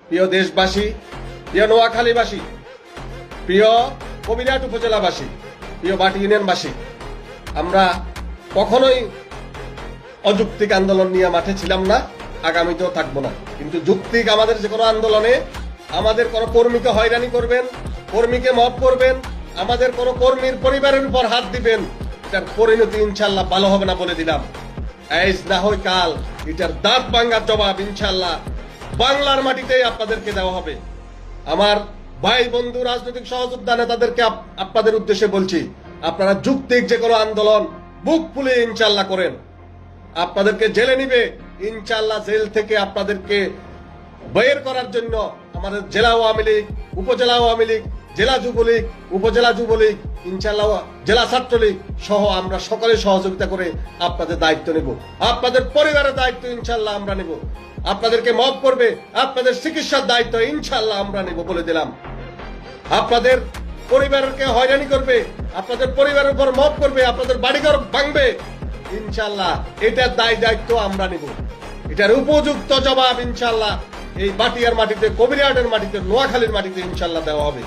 প্রিয় দেশবাসী, প্রিয় নোয়াখালীবাসী, প্রিয় কবিরহাট উপজেলাবাসী, প্রিয় বাটি ইউনিয়নবাসী, আমরা কখনোই অযৌক্তিক আন্দোলন নিয়ে মাঠে ছিলাম না, আগামীতেও থাকবো না। কিন্তু যৌক্তিক আমাদের যে কোনো আন্দোলনে আমাদের কোনো কর্মীকে হয়রানি করবেন, কর্মীকে মব করবেন, আমাদের কোনো কর্মীর পরিবারের উপর হাত দিবেন, এটার পরিণতি ইনশাল্লাহ ভালো হবে না বলে দিলাম। আজ না হয় কাল এটার দাঁত ভাঙ্গার জবাব ইনশাল্লাহ বাংলার মাটিতেই আপনাদেরকে দেওয়া হবে। আমার ভাই বন্ধু রাজনৈতিক সহযোদ্ধা নেতাদেরকে আপনাদের উদ্দেশ্যে বলছি, আপনারা যৌক্তিক যে কোনো আন্দোলন বুক ফুলে ইনশাল্লাহ করেন। আপনাদেরকে জেলে নিবে ইনশাল্লাহ, জেল থেকে আপনাদেরকে বের করার জন্য আমাদের জেলা আওয়ামী লীগ, উপজেলা আওয়ামী লীগ, জেলা যুবলীগ, উপজেলা যুবলীগ, ইনশাল্লাহ জেলা ছাত্রলীগ সহ আমরা সকলে সহযোগিতা করে আপনাদের দায়িত্ব নেব। আপনাদের পরিবারের দায়িত্ব ইনশাল্লাহ আমরা নেব। আপনাদেরকে মাফ করবে, আপনাদের চিকিৎসার দায়িত্ব ইনশাল্লাহ আমরা নেব বলে দিলাম। আপনাদের পরিবারকে হয়রানি করবে, আপনাদের পরিবারের উপর মাফ করবে, আপনাদের বাড়িঘর ভাঙবে, ইনশাল্লাহ এটার দায়িত্ব আমরা নেব। এটার উপযুক্ত জবাব ইনশাল্লাহ এই বাটিয়ার মাটিতে, কবিরহাটের মাটিতে, নোয়াখালীর মাটিতে ইনশাল্লাহ দেওয়া হবে।